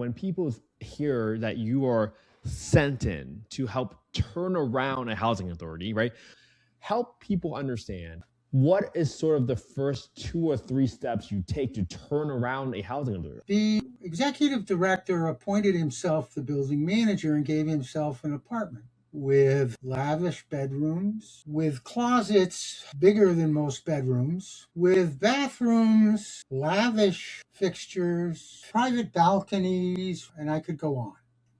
when people hear that you are sent in to help turn around a housing authority, right? Help people understand what is sort of the first 2 or 3 steps you take to turn around a housing authority. The executive director appointed himself the building manager and gave himself an apartment with lavish bedrooms, with closets bigger than most bedrooms, with bathrooms, lavish fixtures, private balconies, and I could go on.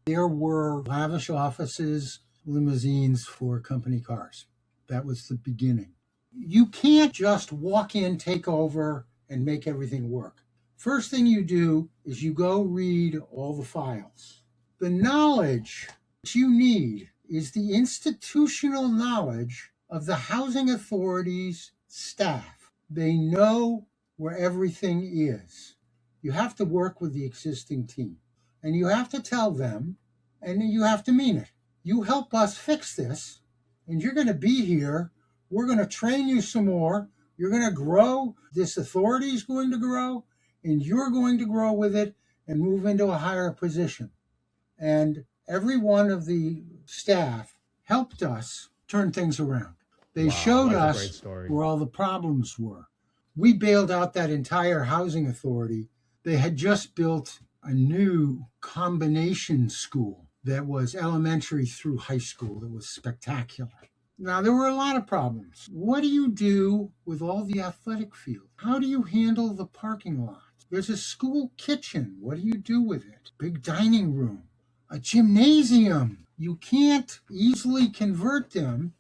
There were lavish offices, limousines for company cars. That was the beginning. You can't just walk in, take over, and make everything work. First thing you do is you go read all the files. The knowledge that you need is the institutional knowledge of the housing authority's staff. They know where everything is. You have to work with the existing team, and you have to tell them, and you have to mean it. You help us fix this, and you're going to be here. We're going to train you some more. You're going to grow. This authority is going to grow, and you're going to grow with it and move into a higher position. And every one of the staff helped us turn things around. They showed us where all the problems were. We bailed out that entire housing authority. They had just built a new combination school that was elementary through high school. That was spectacular. Now, there were a lot of problems. What do you do with all the athletic field? How do you handle the parking lot? There's a school kitchen. What do you do with it? Big dining room, a gymnasium. You can't easily convert them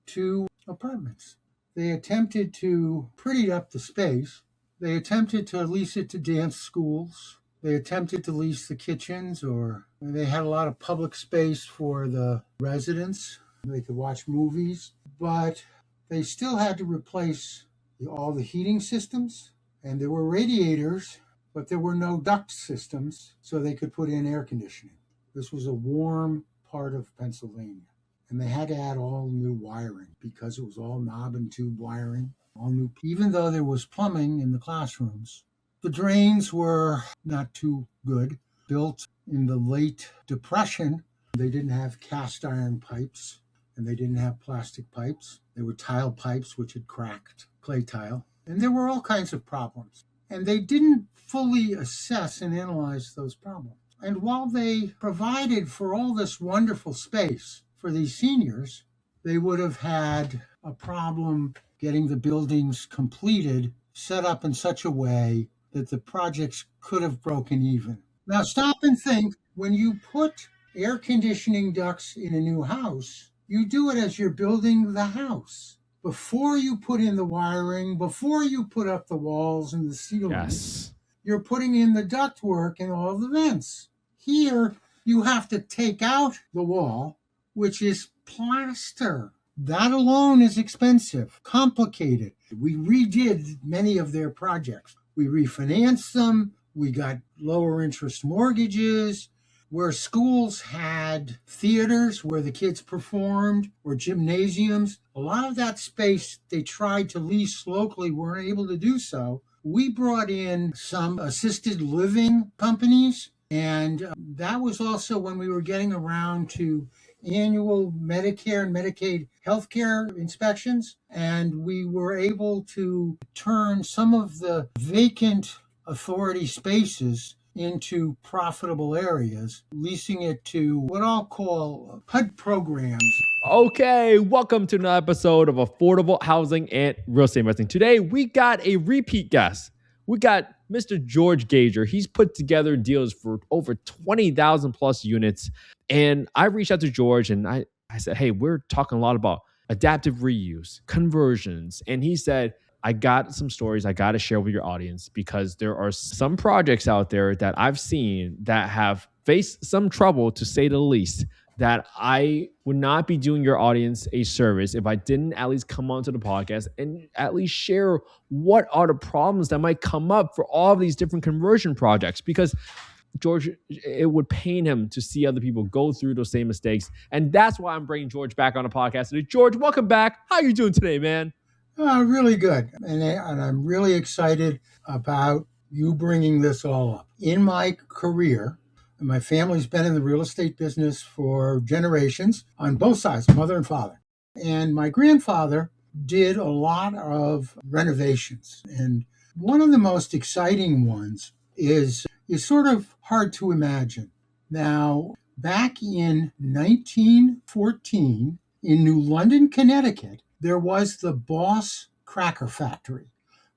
to apartments. They attempted to pretty up the space. They attempted to lease it to dance schools. They attempted to lease the kitchens, or they had a lot of public space for the residents. They could watch movies, but they still had to replace all the heating systems, and there were radiators, but there were no duct systems, so they could put in air conditioning. This was a warm part of Pennsylvania, and they had to add all new wiring because it was all knob and tube wiring, all new. Even though there was plumbing in the classrooms, the drains were not too good. Built in the late Depression, they didn't have cast iron pipes, and they didn't have plastic pipes. They were tile pipes, which had cracked, clay tile. And there were all kinds of problems. And they didn't fully assess and analyze those problems. And while they provided for all this wonderful space for these seniors, they would have had a problem getting the buildings completed, set up in such a way that the projects could have broken even. Now stop and think, when you put air conditioning ducts in a new house, you do it as you're building the house. Before you put in the wiring, before you put up the walls and the ceilings, you're putting in the ductwork and all the vents. Here, you have to take out the wall, which is plaster. That alone is expensive, complicated. We redid many of their projects. We refinanced them. We got lower interest mortgages. Where schools had theaters where the kids performed, or gymnasiums, a lot of that space they tried to lease locally weren't able to do so. We brought in some assisted living companies, and that was also when we were getting around to annual Medicare and Medicaid healthcare inspections, and we were able to turn some of the vacant authority spaces into profitable areas, leasing it to what I'll call HUD programs. Okay, welcome to another episode of Affordable Housing and Real Estate Investing. Today, we got a repeat guest. We got Mr. George Gager. He's put together deals for over 20,000 plus units. And I reached out to George and I said, hey, we're talking a lot about adaptive reuse, conversions. And he said, I got some stories I got to share with your audience because there are some projects out there that I've seen that have faced some trouble, to say the least, that I would not be doing your audience a service if I didn't at least come onto the podcast and at least share what are the problems that might come up for all of these different conversion projects. Because George, it would pain him to see other people go through those same mistakes. And that's why I'm bringing George back on the podcast today. George, welcome back. How are you doing today, man? Really good. And I'm really excited about you bringing this all up. In my career, My family's been in the real estate business for generations on both sides, mother and father. And my grandfather did a lot of renovations. And one of the most exciting ones is sort of hard to imagine. Now, back in 1914, in New London, Connecticut, there was the Boss Cracker Factory.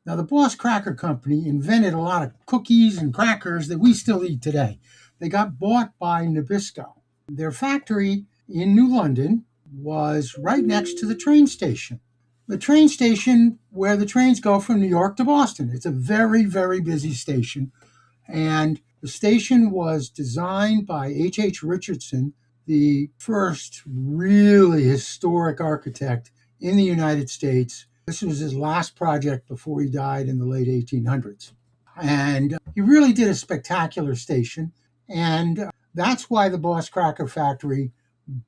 Now, the Boss Cracker Company invented a lot of cookies and crackers that we still eat today. They got bought by Nabisco. Their factory in New London was right next to the train station. The train station where the trains go from New York to Boston. It's a very, very busy station. And the station was designed by H. Richardson, the first really historic architect in the United States. This was his last project before he died in the late 1800s. And he really did a spectacular station. And that's why the Boss Cracker Factory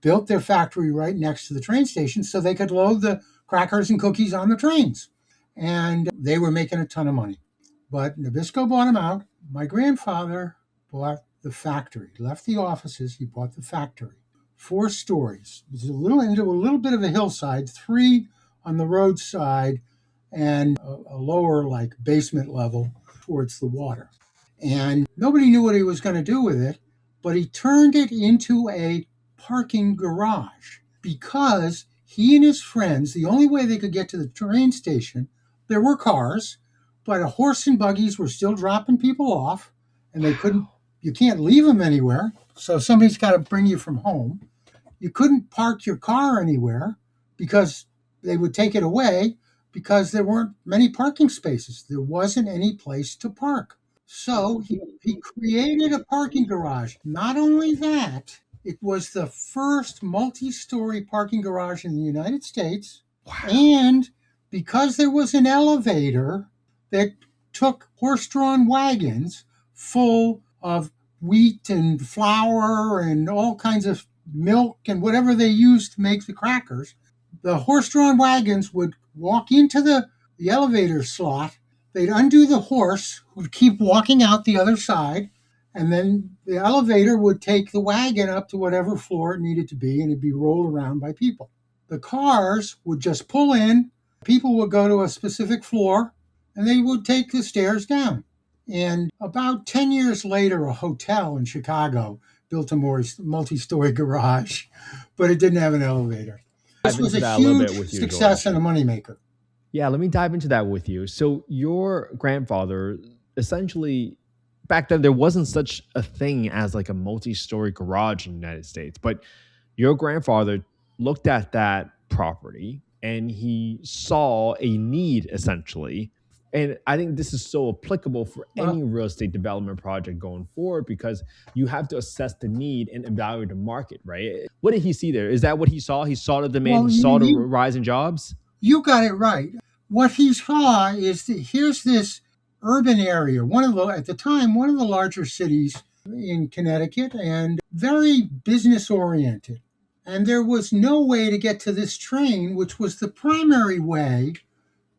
built their factory right next to the train station so they could load the crackers and cookies on the trains. And they were making a ton of money. But Nabisco bought them out. My grandfather bought the factory, left the offices, he bought the factory. 4 stories. It was into a little bit of a hillside, 3 on the roadside, and a lower, like, basement level towards the water. And nobody knew what he was going to do with it, but he turned it into a parking garage because he and his friends, the only way they could get to the train station, there were cars, but horse and buggies were still dropping people off, and you can't leave them anywhere, so somebody's got to bring you from home. You couldn't park your car anywhere because they would take it away because there weren't many parking spaces. There wasn't any place to park. So he created a parking garage. Not only that, it was the first multi-story parking garage in the United States. Wow. And because there was an elevator that took horse-drawn wagons full of wheat and flour and all kinds of milk and whatever they used to make the crackers, the horse-drawn wagons would walk into the elevator slot. They'd undo the horse, who would keep walking out the other side, and then the elevator would take the wagon up to whatever floor it needed to be, and it'd be rolled around by people. The cars would just pull in, people would go to a specific floor, and they would take the stairs down. And about 10 years later, a hotel in Chicago built a more multi-story garage, but it didn't have an elevator. This was a huge success and a moneymaker. Yeah, let me dive into that with you. So your grandfather, essentially, back then there wasn't such a thing as like a multi-story garage in the United States, but your grandfather looked at that property and he saw a need essentially. And I think this is so applicable for any real estate development project going forward because you have to assess the need and evaluate the market, right? What did he see there? Is that what he saw? He saw the demand, he saw the rise in jobs? You got it right. What he saw is that here's this urban area, at the time, one of the larger cities in Connecticut, and very business oriented. And there was no way to get to this train, which was the primary way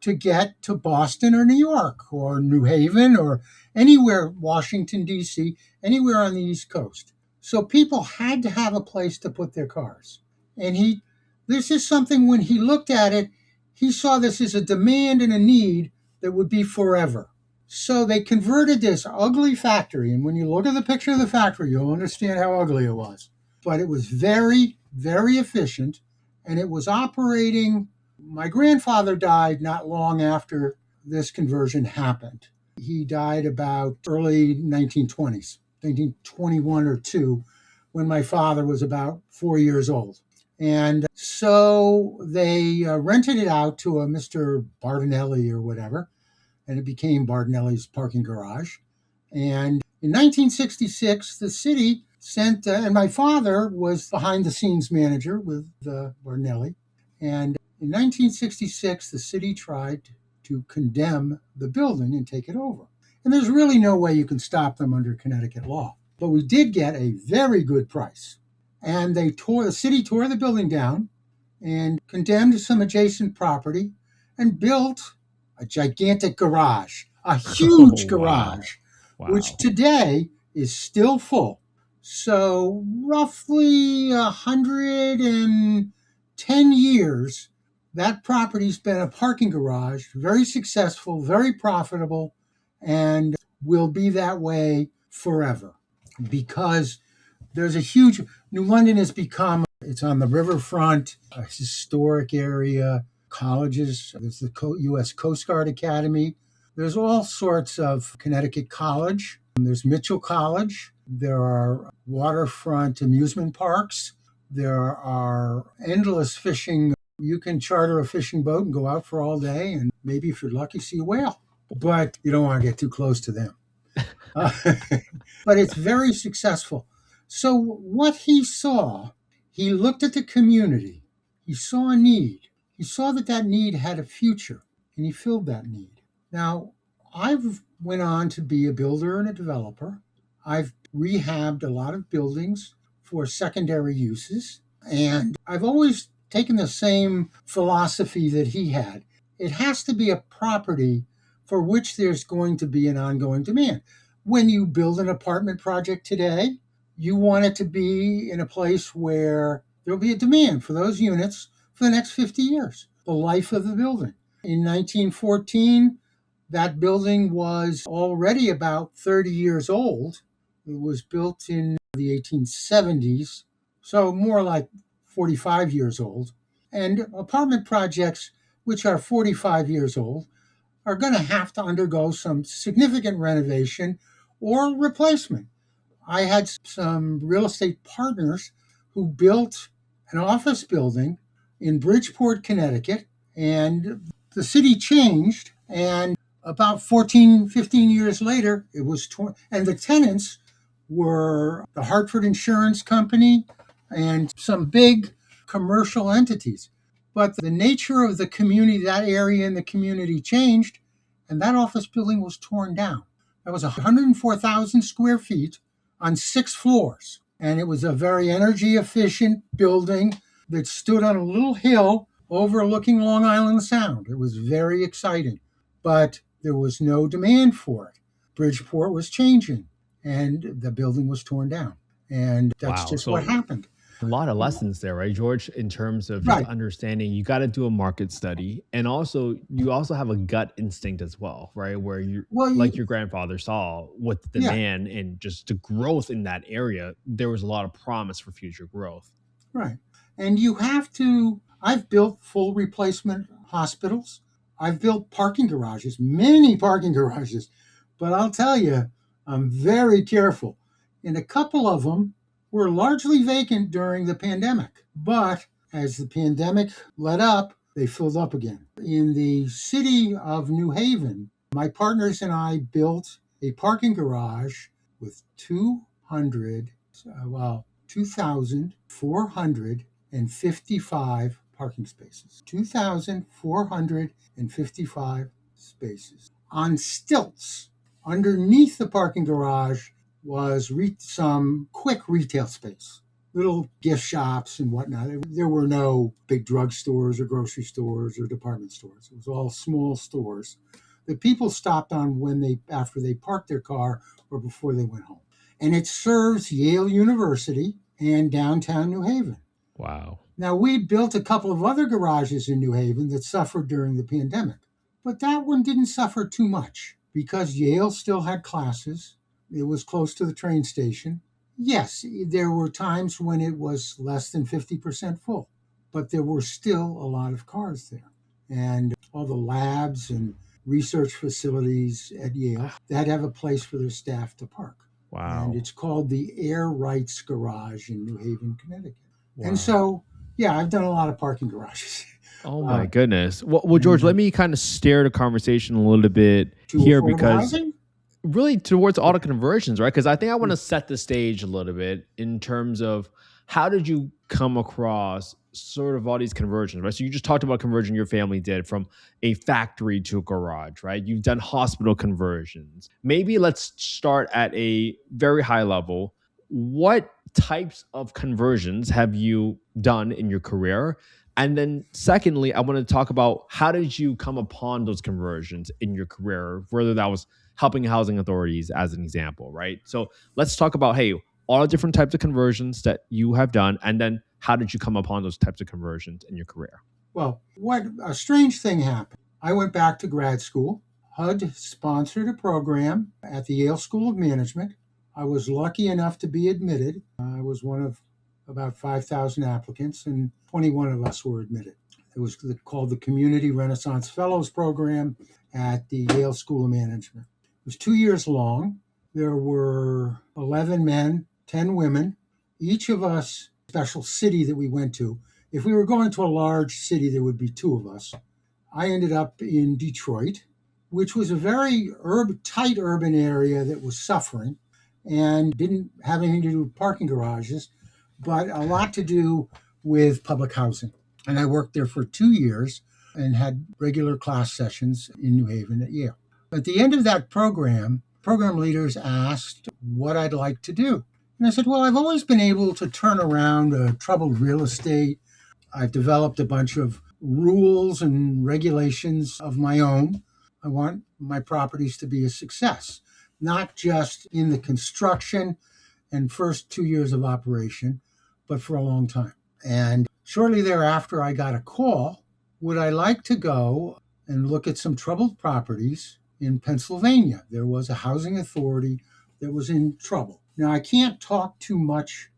to get to Boston or New York or New Haven or anywhere, Washington, D.C., anywhere on the East Coast. So people had to have a place to put their cars. And this is something, when he looked at it, he saw this as a demand and a need that would be forever. So they converted this ugly factory. And when you look at the picture of the factory, you'll understand how ugly it was. But it was very, very efficient. And it was operating. My grandfather died not long after this conversion happened. He died about early 1920s, 1921 or 2, when my father was about 4 years old. And so they rented it out to a Mr. Bardinelli or whatever, and it became Bardinelli's parking garage. And in 1966, the city sent, and my father was behind-the-scenes manager with Bardinelli. And in 1966, the city tried to condemn the building and take it over. And there's really no way you can stop them under Connecticut law. But we did get a very good price. And the city tore the building down and condemned some adjacent property and built a gigantic garage, a huge garage, which today is still full. So roughly 110 years, that property's been a parking garage, very successful, very profitable, and will be that way forever because there's a huge, New London has become, it's on the riverfront, a historic area, colleges, there's the U.S. Coast Guard Academy. There's all sorts of Connecticut College. There's Mitchell College. There are waterfront amusement parks. There are endless fishing. You can charter a fishing boat and go out for all day, and maybe if you're lucky, see a whale. But you don't want to get too close to them. But it's very successful. So what he saw, he looked at the community. He saw a need. He saw that that need had a future, and he filled that need. Now, I've went on to be a builder and a developer. I've rehabbed a lot of buildings for secondary uses, and I've always taken the same philosophy that he had. It has to be a property for which there's going to be an ongoing demand. When you build an apartment project today, you want it to be in a place where there'll be a demand for those units for the next 50 years, the life of the building. In 1914, that building was already about 30 years old. It was built in the 1870s, so more like 45 years old. And apartment projects, which are 45 years old, are going to have to undergo some significant renovation or replacement. I had some real estate partners who built an office building in Bridgeport, Connecticut, and the city changed, and about 14, 15 years later, it was torn, and the tenants were the Hartford Insurance Company and some big commercial entities. But the nature of the community, that area in the community changed, and that office building was torn down. That was 104,000 square feet on 6 floors. And it was a very energy efficient building that stood on a little hill overlooking Long Island Sound. It was very exciting, but there was no demand for it. Bridgeport was changing, and the building was torn down. And that's Wow. just So what happened. a lot of lessons there, right, George, in terms of just Right. understanding you got to do a market study. And also, you also have a gut instinct as well, right? Where you, Well, like your grandfather saw with the yeah, demand and just the growth in that area, there was a lot of promise for future growth. right. And you have to, I've built full replacement hospitals. I've built parking garages, many parking garages. But I'll tell you, I'm very careful. And a couple of them were largely vacant during the pandemic. But as the pandemic let up, they filled up again. In the city of New Haven, my partners and I built a parking garage with 2,455 parking spaces. 2,455 spaces on stilts. Underneath the parking garage was some quick retail space, little gift shops and whatnot. There were no big drugstores or grocery stores or department stores. It was all small stores that people stopped on after they parked their car or before they went home. And it serves Yale University and downtown New Haven. Wow. Now, we built a couple of other garages in New Haven that suffered during the pandemic, but that one didn't suffer too much because Yale still had classes. It was close to the train station. Yes, there were times when it was less than 50% full, but there were still a lot of cars there. And all the labs and research facilities at Yale, they had to have a place for their staff to park. Wow. And it's called the Air Rights Garage in New Haven, Connecticut. Wow. And so, yeah, I've done a lot of parking garages. Oh my goodness. Well, George, let me kind of steer the conversation a little bit here because housing? Really towards auto conversions, right? Because I think I want to set the stage a little bit in terms of how did you come across sort of all these conversions, right? So you just talked about conversion your family did from a factory to a garage, right? You've done hospital conversions. Maybe let's start at a very high level. What types of conversions have you done in your career? And then secondly, I want to talk about how did you come upon those conversions in your career, whether that was helping housing authorities as an example, right? So let's talk about, hey, all the different types of conversions that you have done, and then how did you come upon those types of conversions in your career? Well, what a strange thing happened. I went back to grad school. HUD sponsored a program at the Yale School of Management. I was lucky enough to be admitted. I was one of about 5,000 applicants, and 21 of us were admitted. It was called the Community Renaissance Fellows Program at the Yale School of Management. It was 2 years long. There were 11 men, 10 women. Each of us, special city that we went to. If we were going to a large city, there would be two of us. I ended up in Detroit, which was a very tight urban area that was suffering and didn't have anything to do with parking garages, but a lot to do with public housing. And I worked there for 2 years and had regular class sessions in New Haven at Yale. At the end of that program leaders asked what I'd like to do. And I said, well, I've always been able to turn around troubled real estate. I've developed a bunch of rules and regulations of my own. I want my properties to be a success, not just in the construction and first 2 years of operation, but for a long time. And shortly thereafter, I got a call. Would I like to go and look at some troubled properties in Pennsylvania? There was a housing authority that was in trouble. Now, I can't talk too much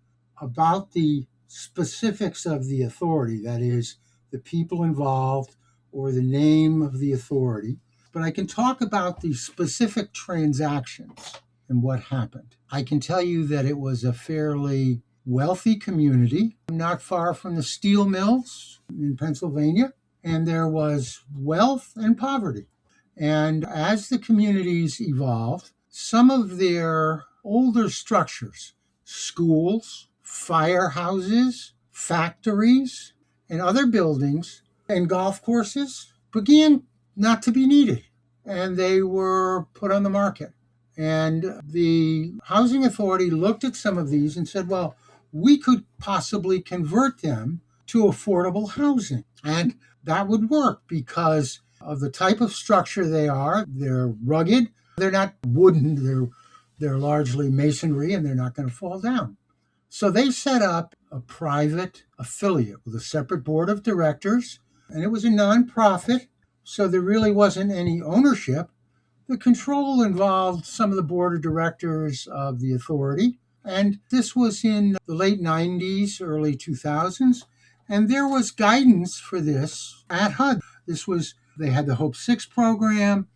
about the specifics of the authority, that is, the people involved or the name of the authority, but I can talk about the specific transactions and what happened. I can tell you that it was a fairly wealthy community, not far from the steel mills in Pennsylvania, and there was wealth and poverty. And as the communities evolved, some of their older structures, schools, firehouses, factories, and other buildings and golf courses began not to be needed, and they were put on the market. And the housing authority looked at some of these and said, well, we could possibly convert them to affordable housing. And that would work because of the type of structure they are. They're rugged. They're not wooden. They're largely masonry, and they're not going to fall down. So they set up a private affiliate with a separate board of directors, and it was a nonprofit, so there really wasn't any ownership. The control involved some of the board of directors of the authority, and this was in the late 90s, early 2000s, and there was guidance for this at HUD. They had the Hope 6 program,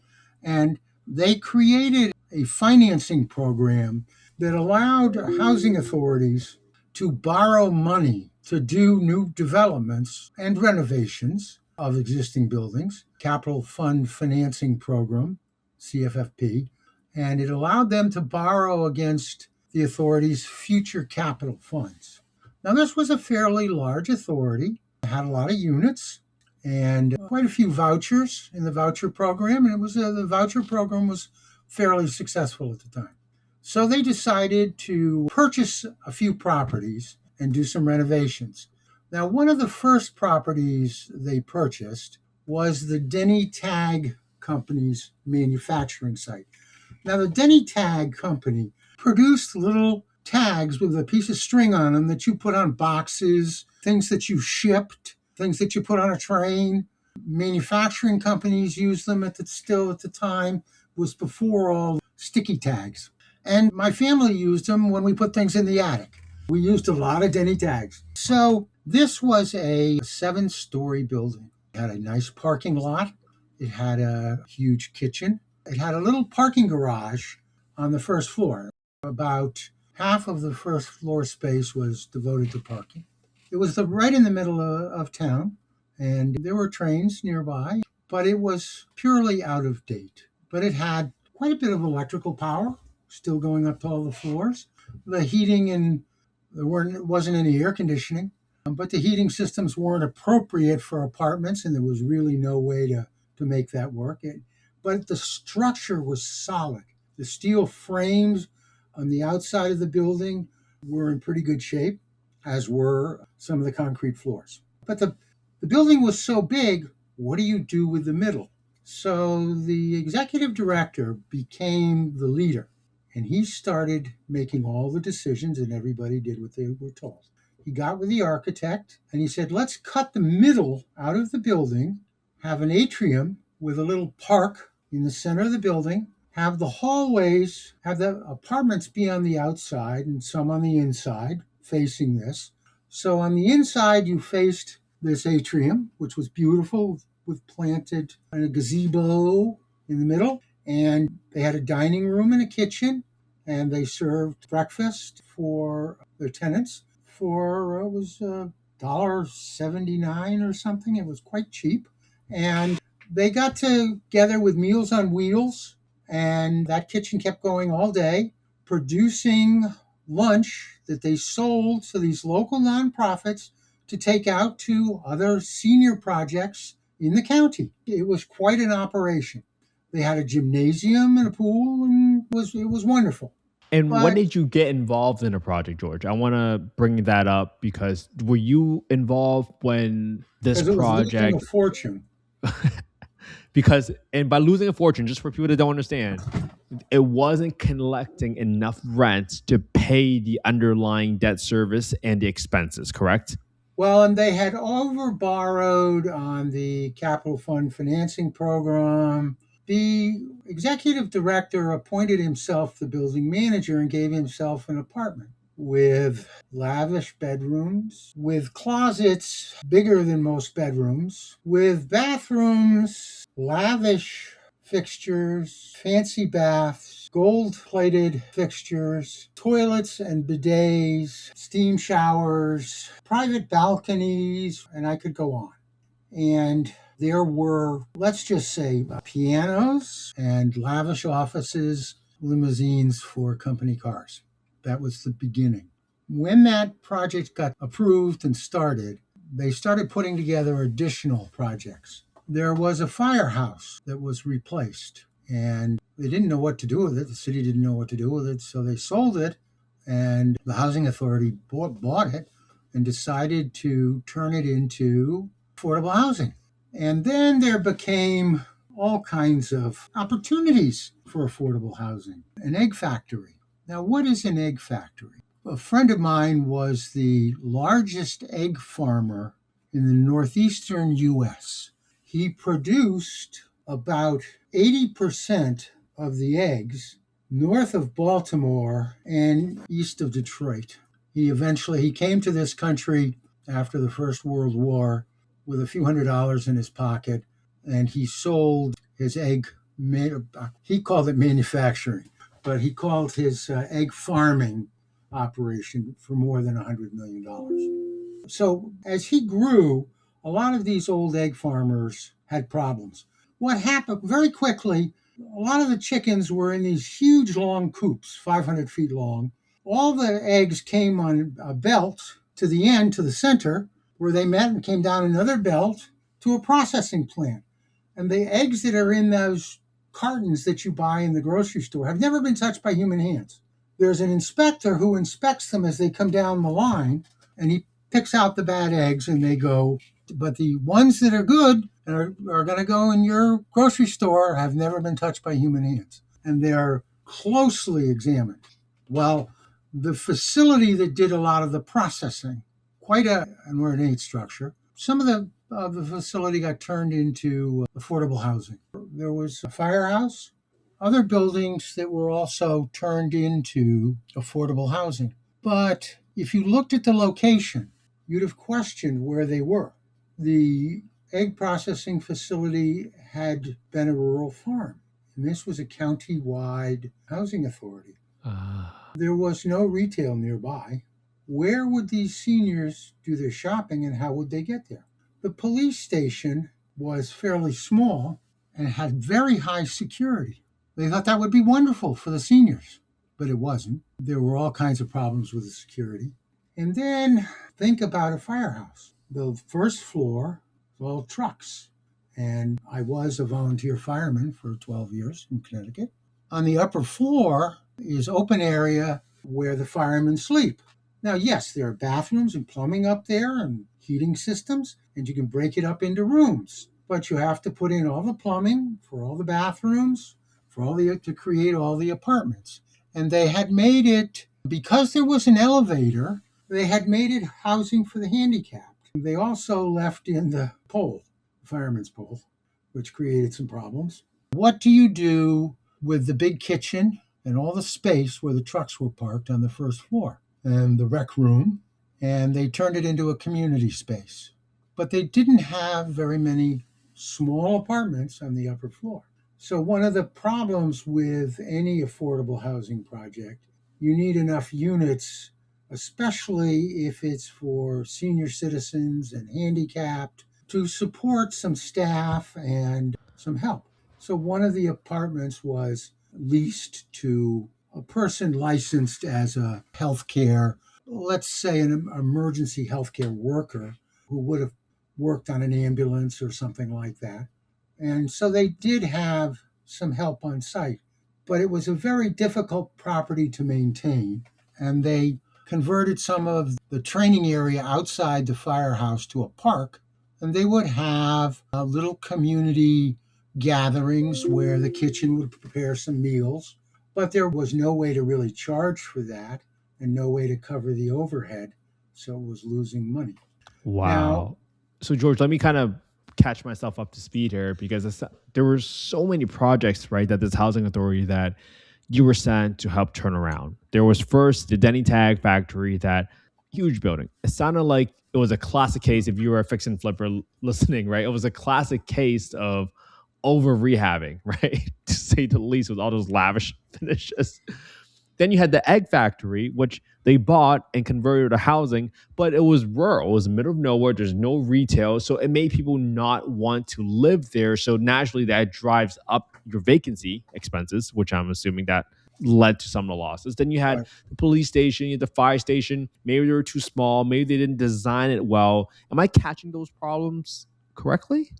and they created a financing program that allowed housing authorities to borrow money to do new developments and renovations of existing buildings, Capital Fund Financing Program, CFFP, and it allowed them to borrow against the authority's future capital funds. Now, this was a fairly large authority. It had a lot of units and quite a few vouchers in the voucher program, and the voucher program was fairly successful at the time. So they decided to purchase a few properties and do some renovations. Now, one of the first properties they purchased was the Denney Tag Company's manufacturing site. Now, the Denney Tag Company produced little tags with a piece of string on them that you put on boxes, things that you shipped, things that you put on a train. Manufacturing companies used them at the time. Was before all sticky tags. And my family used them when we put things in the attic. We used a lot of Denney tags. So this was a 7-story building. It had a nice parking lot. It had a huge kitchen. It had a little parking garage on the first floor. About half of the first floor space was devoted to parking. It was right in the middle of town, and there were trains nearby, but it was purely out of date. But it had quite a bit of electrical power, still going up to all the floors. The heating, and there wasn't any air conditioning, but the heating systems weren't appropriate for apartments, and there was really no way to make that work. But the structure was solid. The steel frames on the outside of the building were in pretty good shape, as were some of the concrete floors. But the building was so big, what do you do with the middle? So the executive director became the leader And he started making all the decisions, and everybody did what they were told. He got with the architect and he said, let's cut the middle out of the building, have an atrium with a little park in the center of the building, have the hallways, have the apartments be on the outside and some on the inside facing this. So on the inside, you faced this atrium, which was beautiful with planted and a gazebo in the middle. And they had a dining room and a kitchen, and they served breakfast for their tenants for it was $1.79 or something. It was quite cheap. And they got together with Meals on Wheels, and that kitchen kept going all day, producing lunch that they sold to these local nonprofits to take out to other senior projects in the county. It was quite an operation. They had a gymnasium and a pool, and it was wonderful. And when But did you get involved in a project, George? I want to bring that up because were you involved when this because it was losing a project? fortune. Because, and by losing a fortune, just for people that don't understand, it wasn't collecting enough rent to pay the underlying debt service and the expenses, correct? Well, and they had over borrowed on the capital fund financing program. The executive director appointed himself the building manager and gave himself an apartment with lavish bedrooms, with closets bigger than most bedrooms, with bathrooms, lavish fixtures, fancy baths, gold plated fixtures, toilets and bidets, steam showers, private balconies, and I could go on. And there were, let's just say, pianos and lavish offices, limousines for company cars. That was the beginning. When that project got approved and started, they started putting together additional projects. There was a firehouse that was replaced, and they didn't know what to do with it. The city didn't know what to do with it, so they sold it, and the housing authority bought it and decided to turn it into affordable housing. And then there became all kinds of opportunities for affordable housing. An egg factory. Now, what is an egg factory? A friend of mine was the largest egg farmer in the northeastern US. He produced about 80% of the eggs north of Baltimore and east of Detroit. He came to this country after the First World War with a few $100s in his pocket, and he sold his egg. He called it manufacturing, but he called his egg farming operation for more than $100 million. So as he grew, a lot of these old egg farmers had problems. What happened very quickly, a lot of the chickens were in these huge long coops, 500 feet long. All the eggs came on a belt to the end, to the center, where they met and came down another belt to a processing plant. And the eggs that are in those cartons that you buy in the grocery store have never been touched by human hands. There's an inspector who inspects them as they come down the line, and he picks out the bad eggs, and they go. But the ones that are good are going to go in your grocery store have never been touched by human hands, and they're closely examined. Well, the facility that did a lot of the processing, quite an ornate structure. Some of the facility got turned into affordable housing. There was a firehouse, other buildings that were also turned into affordable housing. But if you looked at the location, you'd have questioned where they were. The egg processing facility had been a rural farm, and this was a county-wide housing authority. There was no retail nearby. Where would these seniors do their shopping, and how would they get there? The police station was fairly small and had very high security. They thought that would be wonderful for the seniors, but it wasn't. There were all kinds of problems with the security. And then think about a firehouse. The first floor was all trucks. And I was a volunteer fireman for 12 years in Connecticut. On the upper floor is open area where the firemen sleep. Now, yes, there are bathrooms and plumbing up there and heating systems, and you can break it up into rooms. But you have to put in all the plumbing for all the bathrooms, to create all the apartments. And they had made it, because there was an elevator, they had made it housing for the handicapped. They also left in the pole, the fireman's pole, which created some problems. What do you do with the big kitchen and all the space where the trucks were parked on the first floor and the rec room? And they turned it into a community space. But they didn't have very many small apartments on the upper floor. So one of the problems with any affordable housing project, you need enough units, especially if it's for senior citizens and handicapped, to support some staff and some help. So one of the apartments was leased to a person licensed as a healthcare, let's say an emergency healthcare worker who would have worked on an ambulance or something like that. And so they did have some help on site, but it was a very difficult property to maintain. And they converted some of the training area outside the firehouse to a park. And they would have little community gatherings where the kitchen would prepare some meals, but there was no way to really charge for that and no way to cover the overhead. So it was losing money. Now, Wow. So George, let me kind of catch myself up to speed here because there were so many projects, right, that this housing authority that you were sent to help turn around. There was first the Denney Tag factory, that huge building. It sounded like it was a classic case, if you were a fix and flipper listening, right? It was a classic case of over-rehabbing, right? To say the least, with all those lavish finishes. Then you had the egg factory, which they bought and converted to housing, but it was rural. It was in the middle of nowhere. There's no retail. So it made people not want to live there. So naturally, that drives up your vacancy expenses, which I'm assuming that led to some of the losses. Then you had right. the police station, you had the fire station. Maybe they were too small. Maybe they didn't design it well. Am I catching those problems correctly?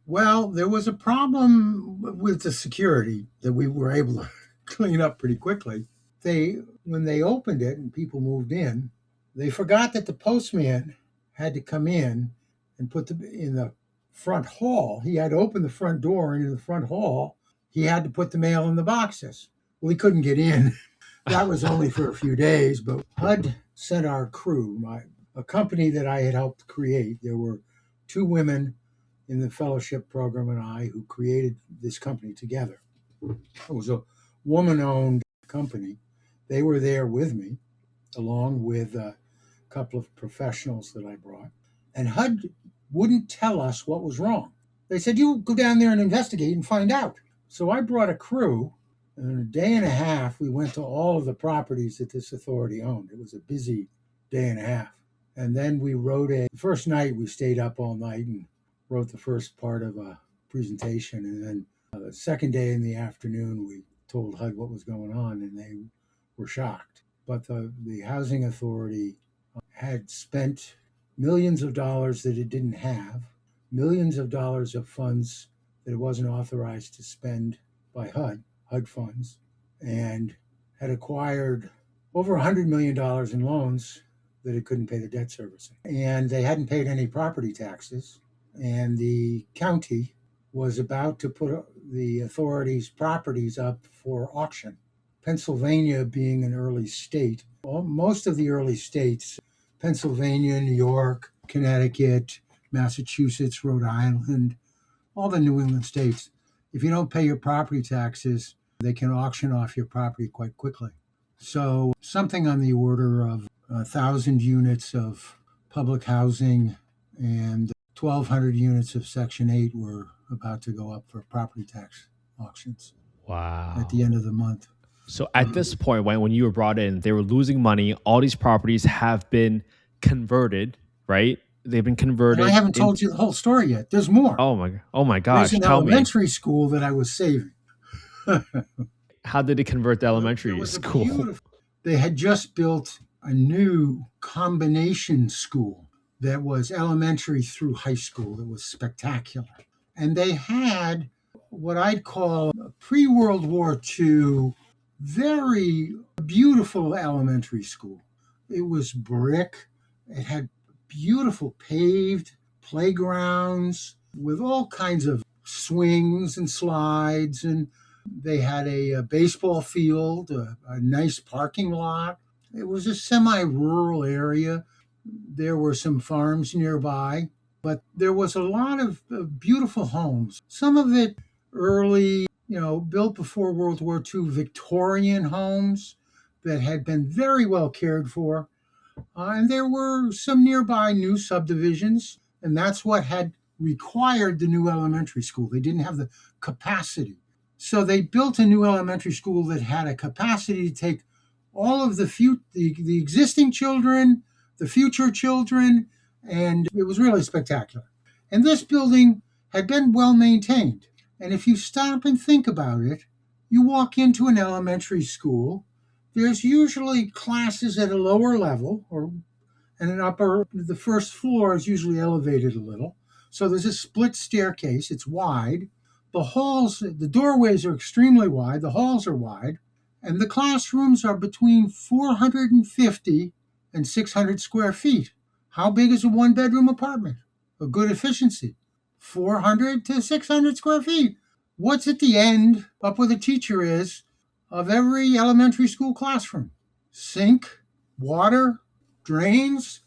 Well, there was a problem with the security that we were able to clean up pretty quickly. When they opened it and people moved in, they forgot that the postman had to come in and put in the front hall. He had to open the front door, and in the front hall, he had to put the mail in the boxes. Well, he couldn't get in. That was only for a few days, but HUD sent our crew, a company that I had helped create. There were two women in the fellowship program and I who created this company together. It was a woman-owned company. They were there with me, along with a couple of professionals that I brought. And HUD wouldn't tell us what was wrong. They said, you go down there and investigate and find out. So I brought a crew, and in a day and a half, we went to all of the properties that this authority owned. It was a busy day and a half. And then we the first night we stayed up all night and wrote the first part of a presentation. And then the second day in the afternoon, we told HUD what was going on, and they were shocked. But the housing authority had spent millions of dollars that it didn't have, millions of dollars of funds that it wasn't authorized to spend by HUD funds, and had acquired over $100 million in loans that it couldn't pay the debt servicing. And they hadn't paid any property taxes. And the county was about to put the authority's properties up for auction. Pennsylvania being an early state, most of the early states, Pennsylvania, New York, Connecticut, Massachusetts, Rhode Island, all the New England states, if you don't pay your property taxes, they can auction off your property quite quickly. So something on the order of 1,000 units of public housing and 1,200 units of Section 8 were about to go up for property tax auctions at the Wow. end of the month. So at this point, when you were brought in, they were losing money. All these properties have been converted, right? They've been And I converted. haven't told you the whole story yet. There's more. Oh my There's gosh. an Tell me, elementary school that I was saving. how did they convert the There elementary was a school? beautiful, they had just built a new combination school that was elementary through high school. It was spectacular. And they had what I'd call a pre-World War II, very beautiful elementary school. It was brick. It had beautiful paved playgrounds with all kinds of swings and slides and They had a baseball field, a nice parking lot. It was a semi-rural area. There were some farms nearby, but there was a lot of beautiful homes. Some of it early, built before World War II, Victorian homes that had been very well cared for. And there were some nearby new subdivisions, and that's what had required the new elementary school. They didn't have the capacity. So they built a new elementary school that had a capacity to take all of the existing children, the future children, and it was really spectacular. And this building had been well maintained. And if you stop and think about it, you walk into an elementary school, there's usually classes at a lower level and an upper. The first floor is usually elevated a little. So there's a split staircase. It's wide. The doorways are extremely wide. The halls are wide. And the classrooms are between 450 and 600 square feet. How big is a one-bedroom apartment? A good efficiency. 400 to 600 square feet. What's at the end, up where the teacher is, of every elementary school classroom? Sink, water, drains,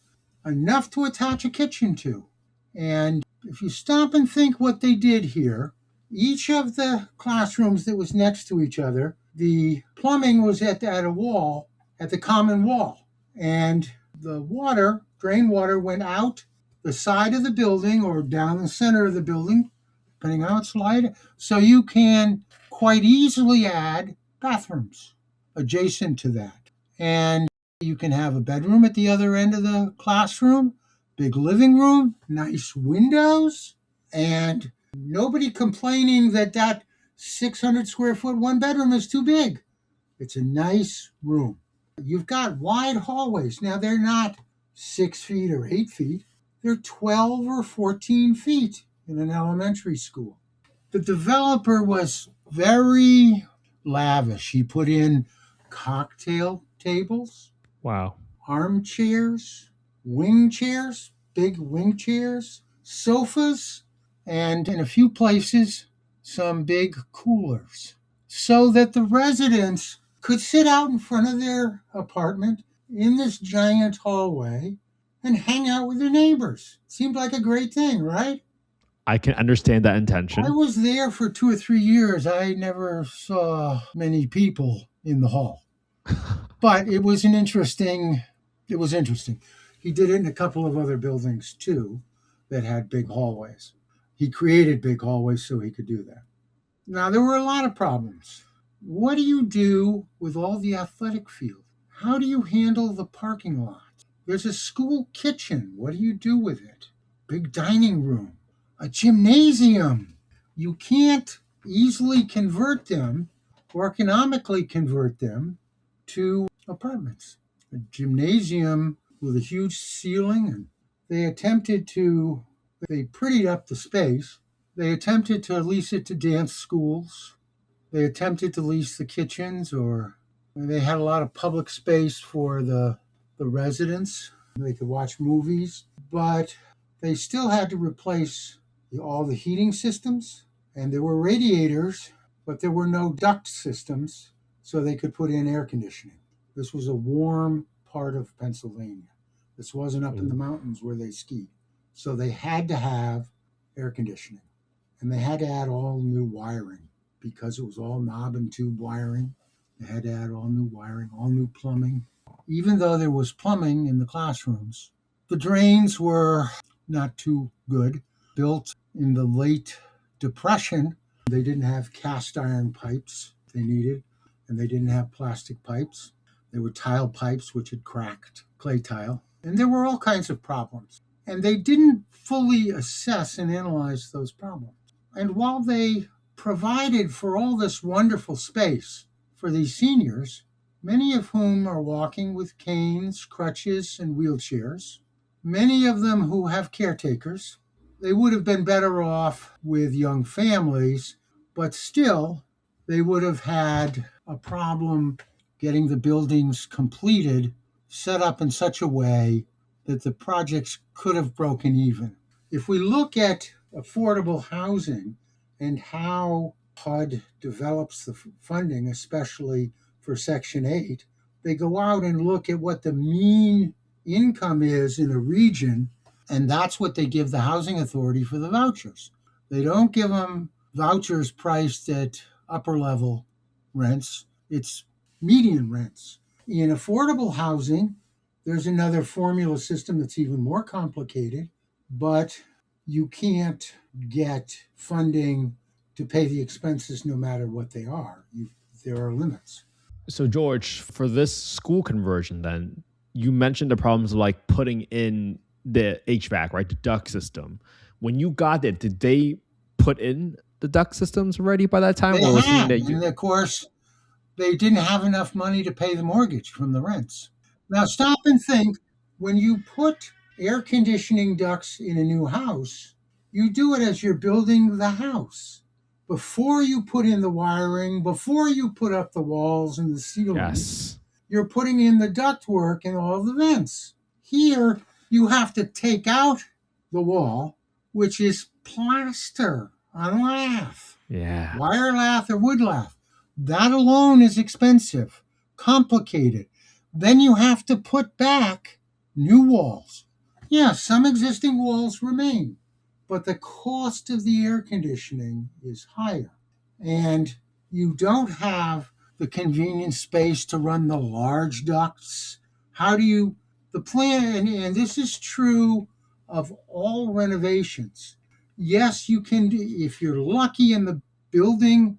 enough to attach a kitchen to. And if you stop and think what they did here, each of the classrooms that was next to each other, the plumbing was at a wall, at the common wall. And the drain water, went out the side of the building or down the center of the building, depending on how it's light. So you can quite easily add bathrooms adjacent to that. And you can have a bedroom at the other end of the classroom, big living room, nice windows, and nobody complaining that 600 square foot one bedroom is too big. It's a nice room. You've got wide hallways. Now, they're not 6 feet or 8 feet. They're 12 or 14 feet in an elementary school. The developer was very lavish. He put in cocktail tables. Wow. Armchairs, wing chairs, big wing chairs, sofas, and in a few places, some big coolers, so that the residents could sit out in front of their apartment in this giant hallway and hang out with their neighbors. Seemed like a great thing, right? I can understand that intention. I was there for 2 or 3 years. I never saw many people in the hall. But it was interesting. He did it in a couple of other buildings too that had big hallways. He created big hallways so he could do that. Now, there were a lot of problems. What do you do with all the athletic field? How do you handle the parking lot? There's a school kitchen. What do you do with it? Big dining room, a gymnasium. You can't easily convert them or economically convert them to apartments. A gymnasium with a huge ceiling, and they prettied up the space. They attempted to lease it to dance schools. They attempted to lease the kitchens, or they had a lot of public space for the residents. They could watch movies, but they still had to replace all the heating systems, and there were radiators, but there were no duct systems, so they could put in air conditioning. This was a warm part of Pennsylvania. This wasn't up in the mountains where they skied. So they had to have air conditioning. And they had to add all new wiring because it was all knob and tube wiring. They had to add all new wiring, all new plumbing. Even though there was plumbing in the classrooms, the drains were not too good. Built in the late Depression, they didn't have cast iron pipes they needed, and they didn't have plastic pipes. They were tile pipes which had cracked, clay tile. And there were all kinds of problems. And they didn't fully assess and analyze those problems. And while they provided for all this wonderful space for these seniors, many of whom are walking with canes, crutches, and wheelchairs, many of them who have caretakers, they would have been better off with young families, but still, they would have had a problem getting the buildings completed, set up in such a way that the projects could have broken even. If we look at affordable housing and how HUD develops the funding, especially for Section 8, they go out and look at what the mean income is in a region, and that's what they give the housing authority for the vouchers. They don't give them vouchers priced at upper level rents, it's median rents. In affordable housing, there's another formula system that's even more complicated, but you can't get funding to pay the expenses no matter what they are. There are limits. So, George, for this school conversion, then you mentioned the problems of like putting in the HVAC, right? The duct system. When you got it, did they put in the duct systems already by that time? They Or was had, that you? and of course, they didn't have enough money to pay the mortgage from the rents. Now, stop and think, when you put air conditioning ducts in a new house, you do it as you're building the house. Before you put in the wiring, before you put up the walls and the ceilings, Yes. you're putting in the ductwork and all the vents. Here, you have to take out the wall, which is plaster on lath, Yeah. wire lath or wood lath. That alone is expensive, complicated. Then you have to put back new walls. Yeah, some existing walls remain, but the cost of the air conditioning is higher. And you don't have the convenient space to run the large ducts. How do you, the plan, and this is true of all renovations. Yes, you can, if you're lucky and the building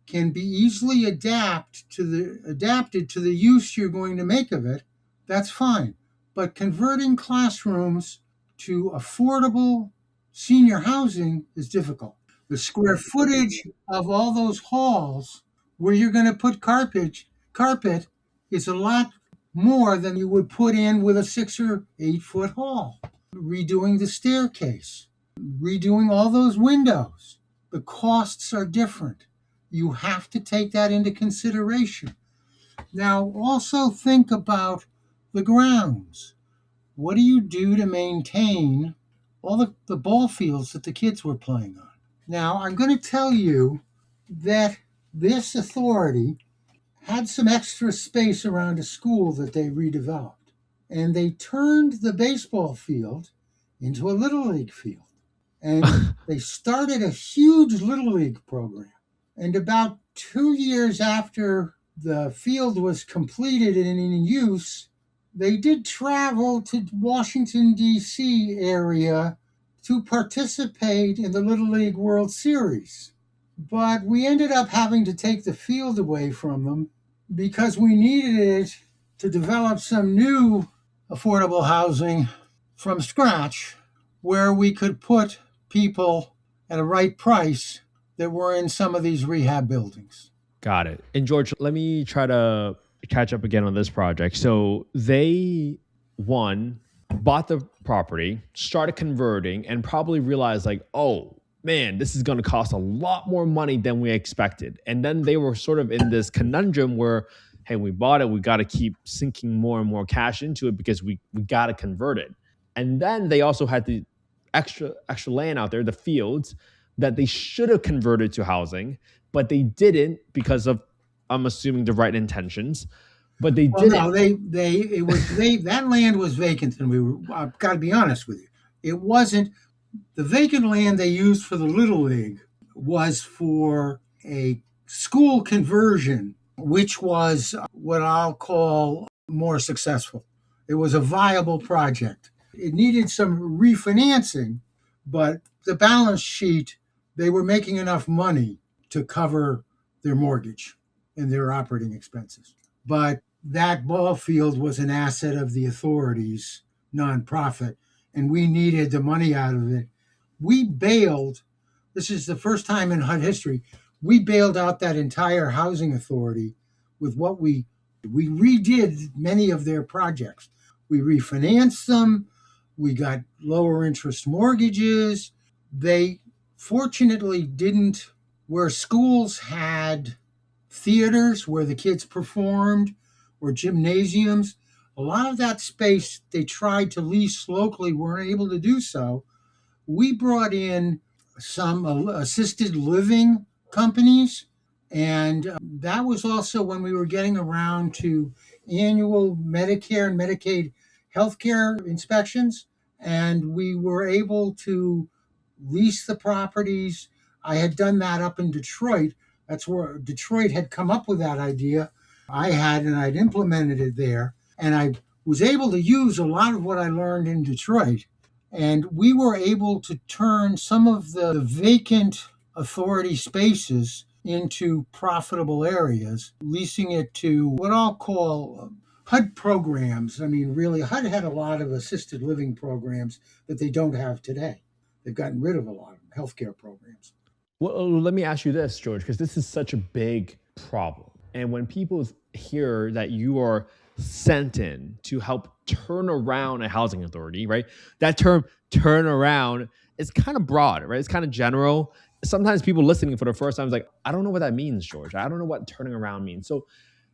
can be easily adapted to the use you're going to make of it, that's fine. But converting classrooms to affordable senior housing is difficult. The square footage of all those halls where you're going to put carpet is a lot more than you would put in with a 6 or 8 foot hall. Redoing the staircase, redoing all those windows, the costs are different. You have to take that into consideration. Now, also think about the grounds. What do you do to maintain all the ball fields that the kids were playing on? Now, I'm going to tell you that this authority had some extra space around a school that they redeveloped, and they turned the baseball field into a little league field. And they started a huge little league program. And about 2 years after the field was completed and in use, they did travel to Washington, D.C. area to participate in the Little League World Series. But we ended up having to take the field away from them because we needed it to develop some new affordable housing from scratch where we could put people at a right price that were in some of these rehab buildings. Got it. And George, let me try to catch up again on this project. So they, one, bought the property, started converting, and probably realized like, oh man, this is going to cost a lot more money than we expected. And then they were sort of in this conundrum where, hey, we bought it, we got to keep sinking more and more cash into it because we got to convert it. And then they also had the extra land out there, the fields that they should have converted to housing, but they didn't because of, I'm assuming, the right intentions. But they didn't. No, that land was vacant, and I've got to be honest with you, it wasn't. The vacant land they used for the Little League was for a school conversion, which was what I'll call more successful. It was a viable project. It needed some refinancing, but the balance sheet, they were making enough money to cover their mortgage and their operating expenses. But that ball field was an asset of the authorities, nonprofit, and we needed the money out of it. We bailed, this is the first time in HUD history, we bailed out that entire housing authority with what we redid many of their projects. We refinanced them. We got lower interest mortgages. They fortunately didn't, where schools had theaters where the kids performed or gymnasiums, a lot of that space they tried to lease locally, weren't able to do so. We brought in some assisted living companies. And that was also when we were getting around to annual Medicare and Medicaid healthcare inspections. And we were able to lease the properties. I had done that up in Detroit. That's where Detroit had come up with that idea. And I'd implemented it there. And I was able to use a lot of what I learned in Detroit. And we were able to turn some of the vacant authority spaces into profitable areas, leasing it to what I'll call HUD programs. I mean, really, HUD had a lot of assisted living programs that they don't have today. They've gotten rid of a lot of them, healthcare programs. Well, let me ask you this, George, because this is such a big problem. And when people hear that you are sent in to help turn around a housing authority, right? That term turn around is kind of broad, right? It's kind of general. Sometimes people listening for the first time is like, I don't know what that means, George. I don't know what turning around means. So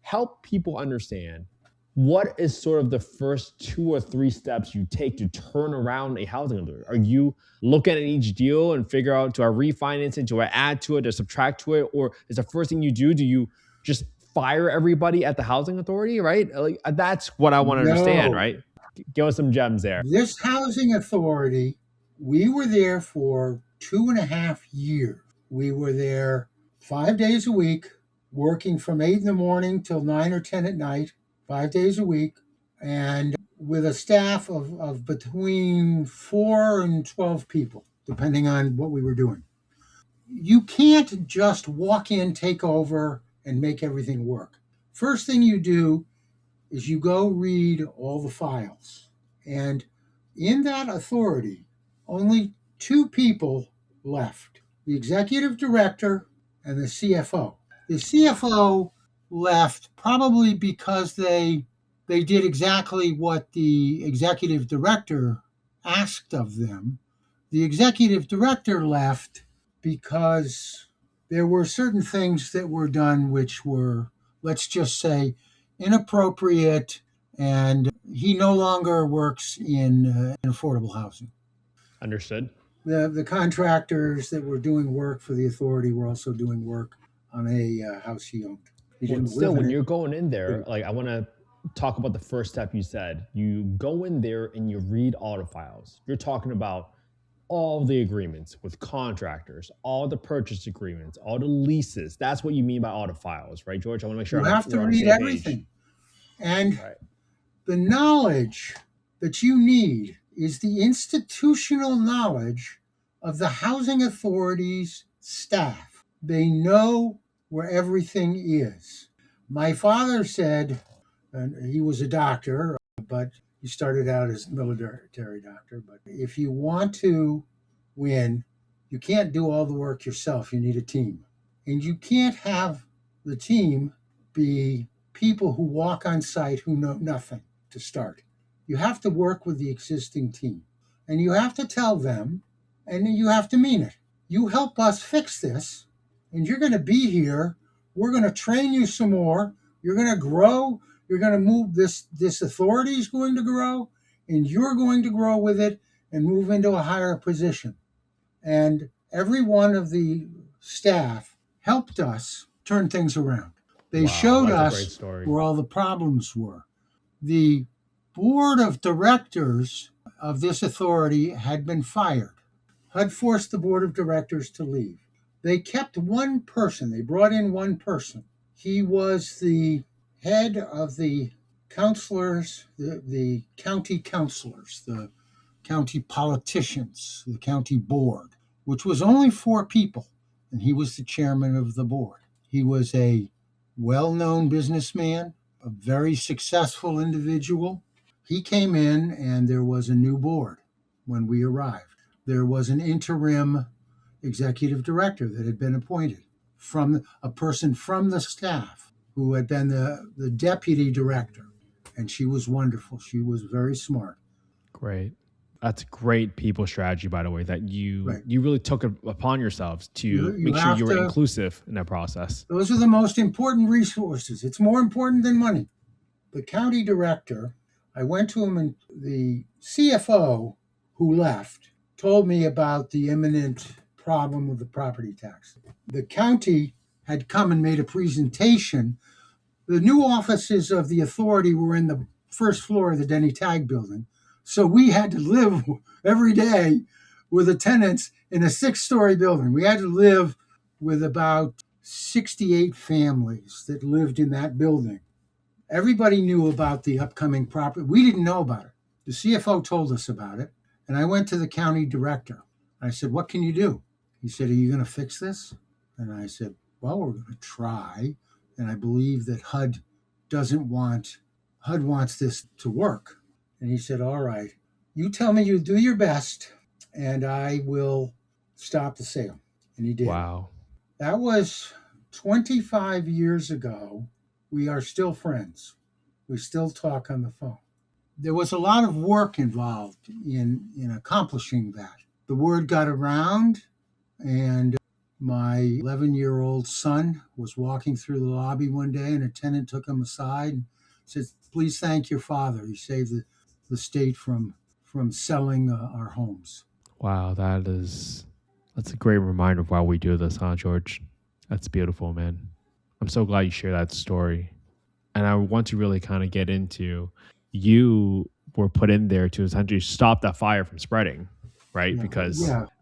help people understand what is sort of the first 2 or 3 steps you take to turn around a housing authority? Are you looking at each deal and figure out, do I refinance it? Do I add to it? Do I subtract to it? Or is the first thing you do you just fire everybody at the housing authority, right? Like, that's what I want to understand, right? Give us some gems there. This housing authority, we were there for 2.5 years. We were there 5 days a week, working from 8 in the morning till 9 or 10 at night, 5 days a week, and with a staff of between 4 and 12 people, depending on what we were doing. You can't just walk in, take over, and make everything work. First thing you do is you go read all the files. And in that authority, only 2 people left, the executive director and the CFO. The CFO left probably because they did exactly what the executive director asked of them. The executive director left because there were certain things that were done which were, let's just say, inappropriate, and he no longer works in affordable housing. Understood. The contractors that were doing work for the authority were also doing work on a house he owned. He Well, didn't still, live in when it. you're going in there, like, I want to talk about the first step you said. You go in there and you read all the files. You're talking about all the agreements with contractors, all the purchase agreements, all the leases. That's what you mean by all the files, right, George? I want to make sure You have to we're on the read same everything. page. And Right. the knowledge that you need is the institutional knowledge of the housing authority's staff. They know where everything is. My father said, and he was a doctor, but he started out as a military doctor, but if you want to win, you can't do all the work yourself. You need a team. And you can't have the team be people who walk on site who know nothing to start. You have to work with the existing team. And you have to tell them, and you have to mean it. You help us fix this, and you're going to be here. We're going to train you some more. You're going to grow. You're going to move. This authority is going to grow, and you're going to grow with it and move into a higher position. And every one of the staff helped us turn things around. They showed us where all the problems were. The board of directors of this authority had been fired. HUD forced the board of directors to leave. They kept one person. They brought in one person. He was the head of the counselors, the county counselors, the county politicians, the county board, which was only 4 people, and he was the chairman of the board. He was a well-known businessman, a very successful individual. He came in, and there was a new board when we arrived. There was an interim executive director that had been appointed from a person from the staff who had been the deputy director, and she was wonderful. She was very smart. Great. That's great people strategy, by the way, that you really took it upon yourselves to make sure you were inclusive in that process. Those are the most important resources. It's more important than money. The county director, I went to him, and the CFO who left told me about the imminent problem with the property tax. The county had come and made a presentation. The new offices of the authority were in the first floor of the Denney Tag building. So we had to live every day with the tenants in a 6-story building. We had to live with about 68 families that lived in that building. Everybody knew about the upcoming property. We didn't know about it. The CFO told us about it. And I went to the county director. I said, what can you do? He said, are you going to fix this? And I said, well, we're going to try. And I believe that HUD wants this to work. And he said, all right, you tell me you do your best and I will stop the sale. And he did. Wow. That was 25 years ago. We are still friends. We still talk on the phone. There was a lot of work involved in accomplishing that. The word got around, and my 11-year-old son was walking through the lobby one day, and a tenant took him aside and said, please thank your father. He saved the state from selling our homes. Wow, that's a great reminder of why we do this, huh, George? That's beautiful, man. I'm so glad you shared that story. And I want to really kind of get into, you were put in there to essentially stop that fire from spreading, right?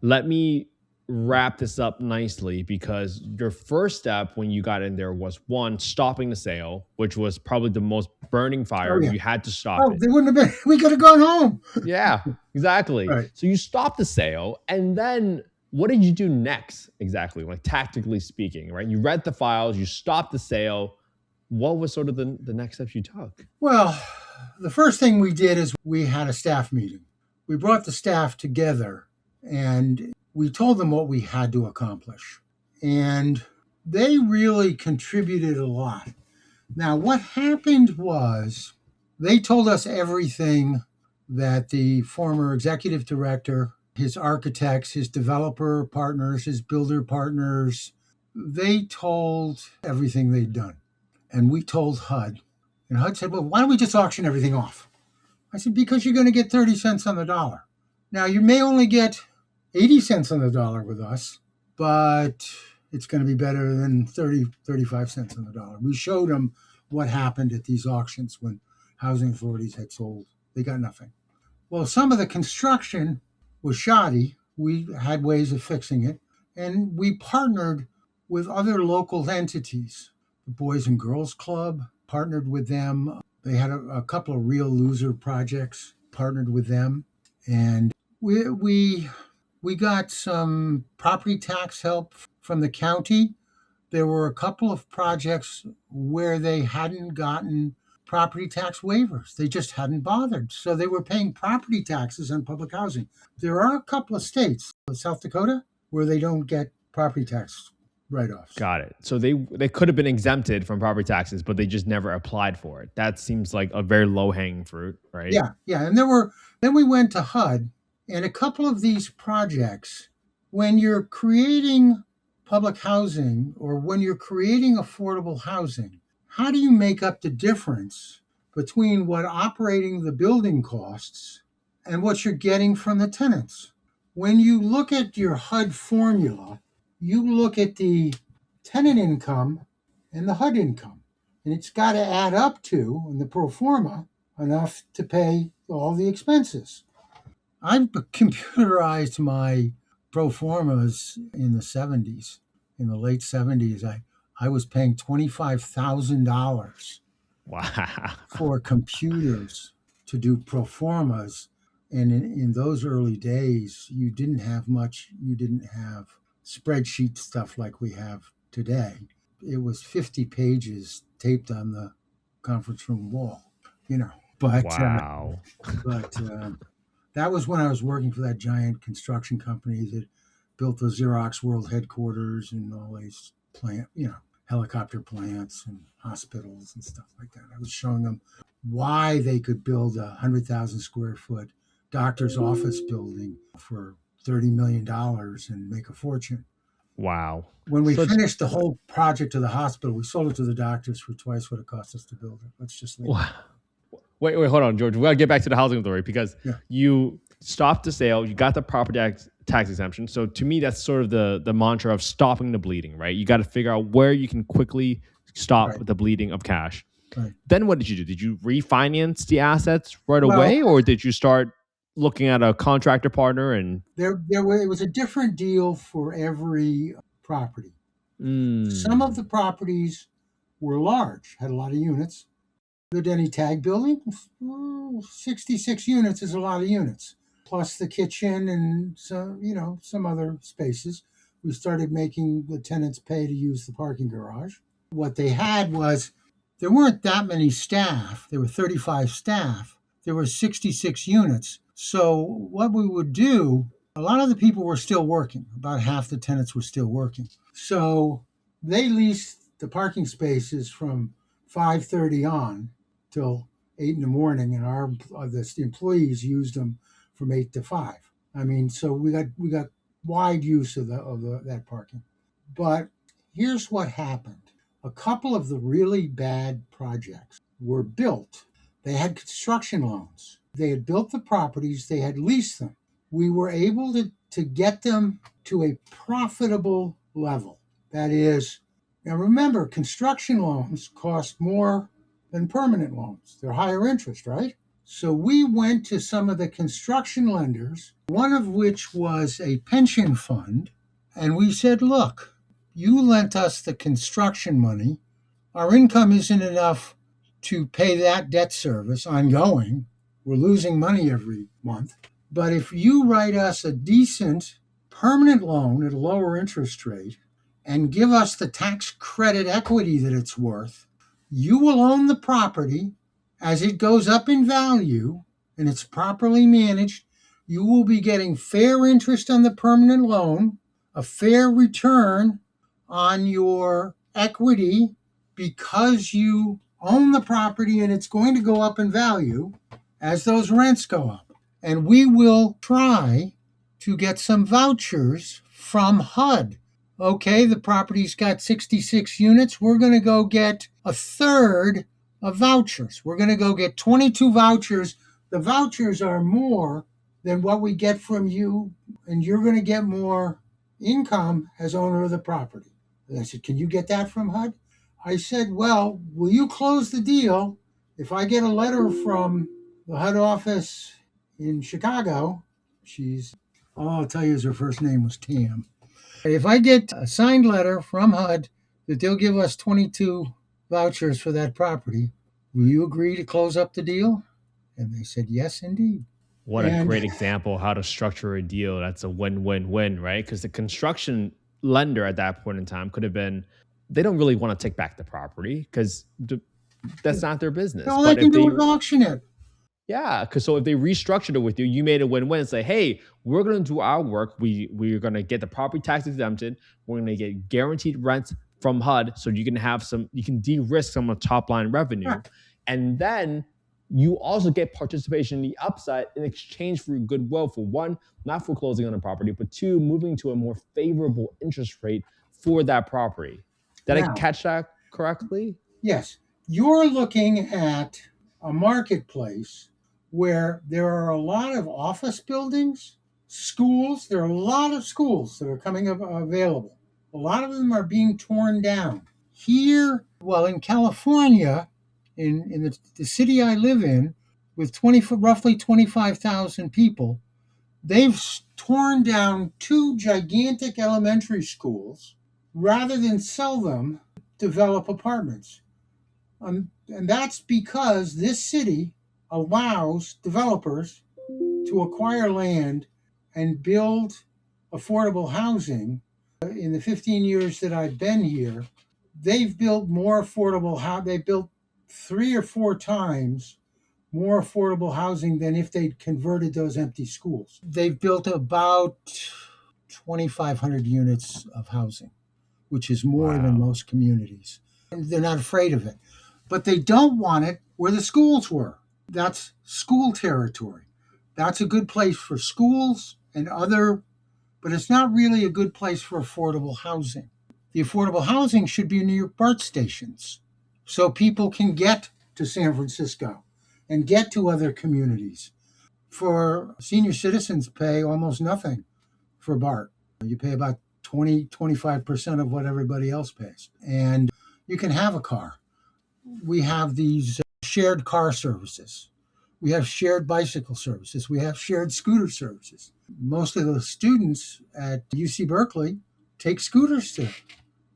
Let me wrap this up nicely, because your first step when you got in there was, one, stopping the sale, which was probably the most burning fire. Oh, yeah. You had to stop it. They wouldn't have been, we could have gone home. Yeah, exactly. Right. So you stopped the sale, and then what did you do next exactly? Like tactically speaking, right? You read the files, you stopped the sale. What was sort of the next steps you took? Well, the first thing we did is we had a staff meeting. We brought the staff together and we told them what we had to accomplish. And they really contributed a lot. Now, what happened was they told us everything that the former executive director, his architects, his developer partners, his builder partners, they told everything they'd done. And we told HUD. And HUD said, well, why don't we just auction everything off? I said, because you're going to get 30 cents on the dollar. Now, you may only get 80 cents on the dollar with us, but it's going to be better than 35 cents on the dollar. We showed them what happened at these auctions when housing authorities had sold. They got nothing. Well, some of the construction was shoddy. We had ways of fixing it. And we partnered with other local entities. The Boys and Girls Club, partnered with them. They had a couple of real loser projects, partnered with them. And we got some property tax help from the county. There were a couple of projects where they hadn't gotten property tax waivers. They just hadn't bothered. So they were paying property taxes on public housing. There are a couple of states, South Dakota, where they don't get property tax write-offs. Got it. So they could have been exempted from property taxes, but they just never applied for it. That seems like a very low-hanging fruit, right? Yeah. And then we went to HUD, and a couple of these projects, when you're creating public housing or when you're creating affordable housing, how do you make up the difference between what operating the building costs and what you're getting from the tenants? When you look at your HUD formula, you look at the tenant income and the HUD income, and it's got to add up to, in the pro forma, enough to pay all the expenses. I've computerized my pro formas in the 70s. In the late 70s, I was paying $25,000 for computers to do pro formas. And in those early days, you didn't have spreadsheet stuff like we have today. It was 50 pages taped on the conference room wall, But wow. That was when I was working for that giant construction company that built the Xerox World headquarters and all these helicopter plants and hospitals and stuff like that. I was showing them why they could build a 100,000 square foot doctor's office building for $30 million and make a fortune. Wow. When we finished the whole project to the hospital, we sold it to the doctors for twice what it cost us to build it. Let's just leave it. Wait, hold on, George. We got to get back to the housing authority because you stopped the sale, you got the property tax exemption. So to me, that's sort of the mantra of stopping the bleeding, right? You got to figure out where you can quickly stop Right. the bleeding of cash. Right. Then what did you do? Did you refinance the assets right Well, away, or did you start looking at a contractor partner and it was a different deal for every property. Some of the properties were large, had a lot of units. The Denney Tag building, 66 units is a lot of units, plus the kitchen and some other spaces. We started making the tenants pay to use the parking garage. What they had was there weren't that many staff. There were 35 staff. There were 66 units. So what we would do, a lot of the people were still working. About half the tenants were still working. So they leased the parking spaces from 5:30 on till 8 in the morning, and the employees used them from 8 to 5. I mean, so we got wide use of that parking. But here's what happened. A couple of the really bad projects were built. They had construction loans. They had built the properties, they had leased them. We were able to get them to a profitable level. That is, now remember, construction loans cost more than permanent loans. They're higher interest, right? So we went to some of the construction lenders, one of which was a pension fund, and we said, look, you lent us the construction money. Our income isn't enough to pay that debt service ongoing. We're losing money every month. But if you write us a decent permanent loan at a lower interest rate and give us the tax credit equity that it's worth, you will own the property as it goes up in value and it's properly managed. You will be getting fair interest on the permanent loan, a fair return on your equity because you own the property and it's going to go up in value as those rents go up. And we will try to get some vouchers from HUD. Okay, the property's got 66 units. We're going to go get a third of vouchers. We're going to go get 22 vouchers. The vouchers are more than what we get from you, and you're going to get more income as owner of the property. And I said, can you get that from HUD? I said, well, will you close the deal if I get a letter from the HUD office in Chicago? All I'll tell you is her first name was Tam. If I get a signed letter from HUD that they'll give us 22 vouchers for that property, will you agree to close up the deal? And they said, yes, indeed. what a great example of how to structure a deal that's a win-win-win, right? Because the construction lender at that point in time could have been, they don't really want to take back the property because that's not their business. All they can do is auction it. Yeah, because so if they restructured it with you, you made a win-win. Say, hey, we're going to do our work. We're going to get the property tax exempted. We're going to get guaranteed rents from HUD, so you can de-risk some of the top line revenue, and then you also get participation in the upside in exchange for goodwill. For one, not for closing on a property, but two, moving to a more favorable interest rate for that property. Did I catch that correctly? Yes, you're looking at a marketplace where there are a lot of office buildings, schools. There are a lot of schools that are coming available. A lot of them are being torn down. Here, well, in California, in the city I live in, with roughly 25,000 people, they've torn down 2 gigantic elementary schools rather than sell them, develop apartments. And that's because this city allows developers to acquire land and build affordable housing. In the 15 years that I've been here, they've built more affordable housing. They built 3 or 4 times more affordable housing than if they'd converted those empty schools. They've built about 2,500 units of housing, which is more than most communities. They're not afraid of it. But they don't want it where the schools were. That's school territory. That's a good place for schools and but it's not really a good place for affordable housing. The affordable housing should be near BART stations so people can get to San Francisco and get to other communities. For senior citizens pay almost nothing for BART. You pay about 25% of what everybody else pays. And you can have a car. We have these shared car services. We have shared bicycle services. We have shared scooter services. Most of the students at UC Berkeley take scooters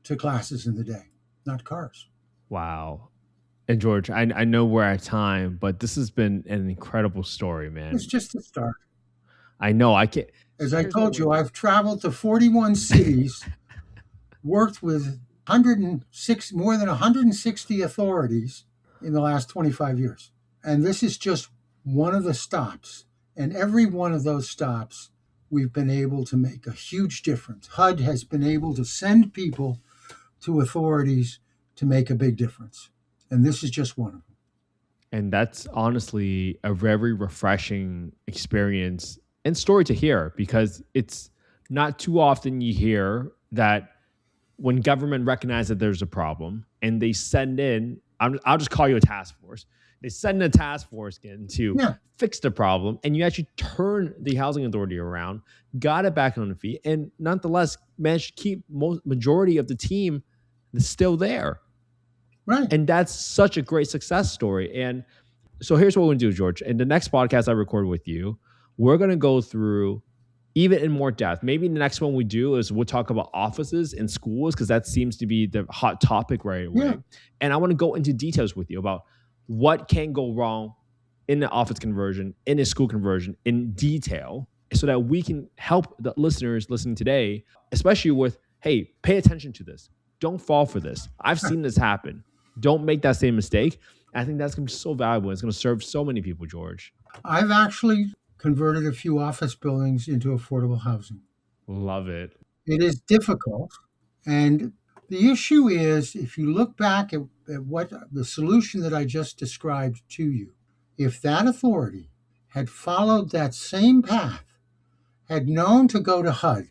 to classes in the day, not cars. Wow. And George, I know we're at time, but this has been an incredible story, man. It's just the start. I know. I can't. As I told you, I've traveled to 41 cities, worked with more than 160 authorities in the last 25 years. And this is just one of the stops. And every one of those stops, we've been able to make a huge difference. HUD has been able to send people to authorities to make a big difference. And this is just one of them. And that's honestly a very refreshing experience and story to hear, because it's not too often you hear that when government recognizes that there's a problem and they send in, I'll just call you a task force. They send a task force in to fix the problem, and you actually turn the housing authority around, got it back on the feet, and nonetheless managed to keep majority of the team still there. Right. And that's such a great success story. And so here's what we're going to do, George. In the next podcast I record with you, we're going to go through even in more depth. Maybe the next one we do is we'll talk about offices and schools, because that seems to be the hot topic right away. Yeah. And I want to go into details with you about what can go wrong in the office conversion, in a school conversion in detail, so that we can help the listeners listening today, especially with, hey, pay attention to this. Don't fall for this. I've seen this happen. Don't make that same mistake. I think that's going to be so valuable. It's going to serve so many people, George. I've actually converted a few office buildings into affordable housing. Love it. It is difficult. And the issue is, if you look back at what the solution that I just described to you, if that authority had followed that same path, had known to go to HUD,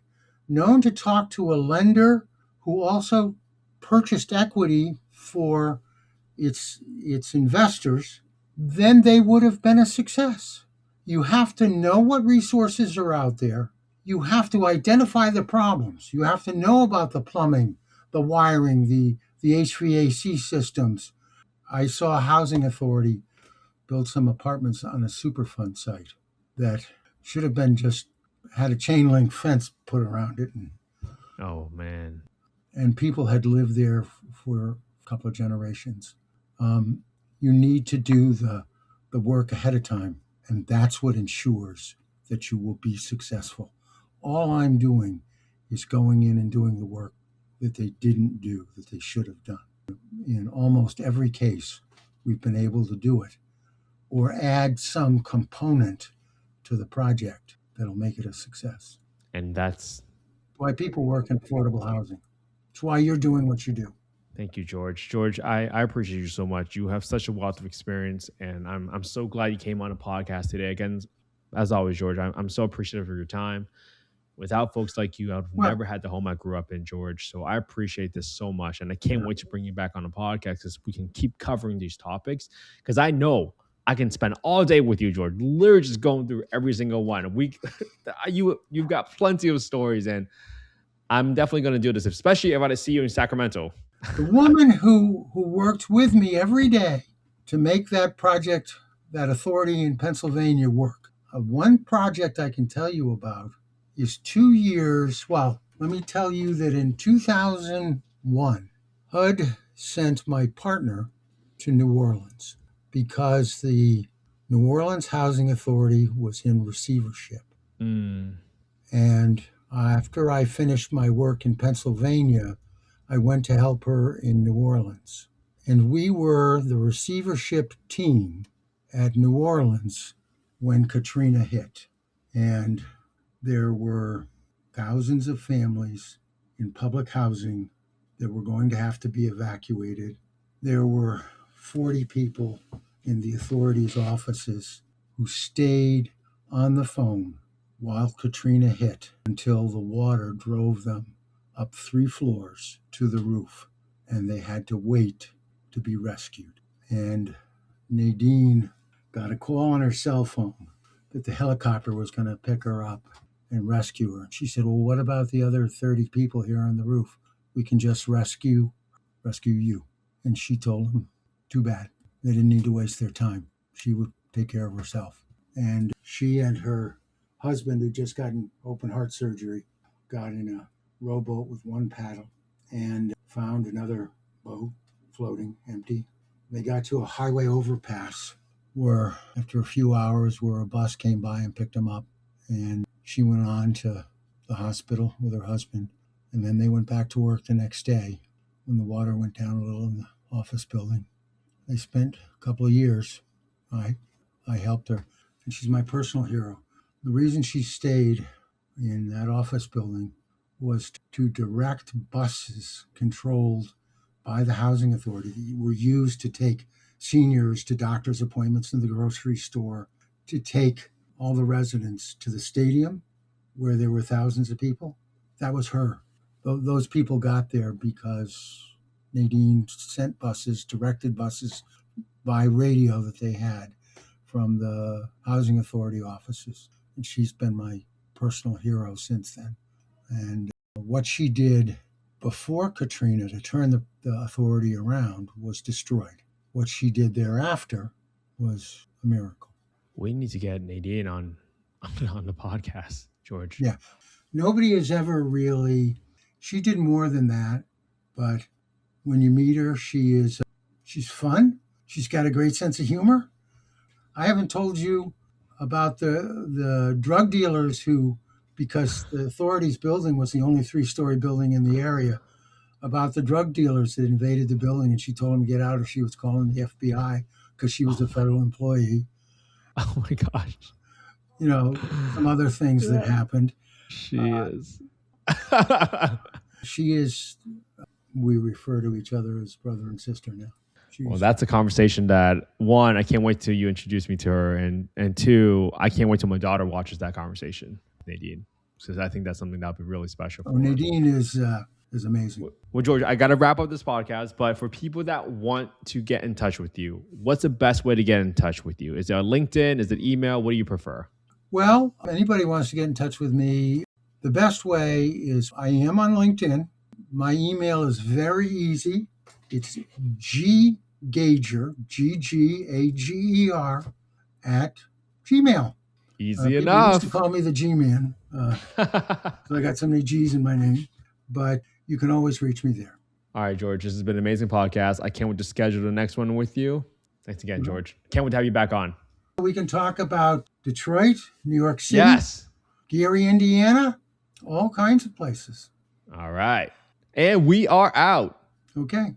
known to talk to a lender who also purchased equity for its investors, then they would have been a success. You have to know what resources are out there. You have to identify the problems. You have to know about the plumbing, the wiring, the HVAC systems. I saw a housing authority build some apartments on a Superfund site that should have been just had a chain link fence put around it. Oh, man. And people had lived there for a couple of generations. You need to do the work ahead of time, and that's what ensures that you will be successful. All I'm doing is going in and doing the work that they didn't do, that they should have done. In almost every case, we've been able to do it, or add some component to the project that'll make it a success. And that's why people work in affordable housing. It's why you're doing what you do. Thank you, George. George, I appreciate you so much. You have such a wealth of experience, and I'm so glad you came on a podcast today. Again, as always, George, I'm so appreciative of your time. Without folks like you, I've never had the home I grew up in, George. So I appreciate this so much, and I can't wait to bring you back on the podcast, because we can keep covering these topics, because I know I can spend all day with you, George, literally just going through every single one. You've got plenty of stories, and I'm definitely going to do this, especially if I see you in Sacramento. The woman who worked with me every day to make that project, that authority in Pennsylvania work. One project I can tell you about is 2 years. Well, let me tell you that in 2001, HUD sent my partner to New Orleans because the New Orleans Housing Authority was in receivership. And after I finished my work in Pennsylvania, I went to help her in New Orleans. And we were the receivership team at New Orleans when Katrina hit. And there were thousands of families in public housing that were going to have to be evacuated. There were 40 people in the authorities' offices who stayed on the phone while Katrina hit until the water drove them up 3 floors to the roof, and they had to wait to be rescued. And Nadine got a call on her cell phone that the helicopter was going to pick her up and rescue her. She said, well, what about the other 30 people here on the roof? We can just rescue you. And she told him, too bad. They didn't need to waste their time. She would take care of herself. And she and her husband, who'd just gotten open heart surgery, got in a rowboat with one paddle and found another boat floating empty. They got to a highway overpass where, after a few hours, where a bus came by and picked them up. And she went on to the hospital with her husband. And then they went back to work the next day when the water went down a little in the office building. They spent a couple of years. I helped her, and she's my personal hero. The reason she stayed in that office building was to direct buses controlled by the housing authority that were used to take seniors to doctor's appointments in the grocery store, to take all the residents to the stadium where there were thousands of people. That was her. Those people got there because Nadine sent buses, directed buses by radio that they had from the housing authority offices. And she's been my personal hero since then. And what she did before Katrina to turn the authority around was destroyed. What she did thereafter was a miracle. We need to get Nadine on the podcast, George. Yeah. Nobody has ever really, she did more than that, but when you meet her, she's fun. She's got a great sense of humor. I haven't told you about the drug dealers who, because the authorities' building was the only 3-story building in the area, about the drug dealers that invaded the building, and she told them to get out or she was calling the FBI because she was a federal employee. Oh my gosh. You know, some other things that happened. She is. She is, we refer to each other as brother and sister now. Well, that's a conversation that, one, I can't wait till you introduce me to her, and two, I can't wait till my daughter watches that conversation, Nadine, because I think that's something that would be really special. Nadine is amazing. Well, George, I got to wrap up this podcast, but for people that want to get in touch with you, what's the best way to get in touch with you? Is it LinkedIn? Is it email? What do you prefer? Well, anybody wants to get in touch with me, the best way is I am on LinkedIn. My email is very easy. It's Gager, Ggager, at Gmail. Easy enough. People used to call me the G-Man. So I got so many G's in my name. But you can always reach me there. All right, George. This has been an amazing podcast. I can't wait to schedule the next one with you. Thanks again, George. Can't wait to have you back on. We can talk about Detroit, New York City, yes, Gary, Indiana, all kinds of places. All right. And we are out. Okay.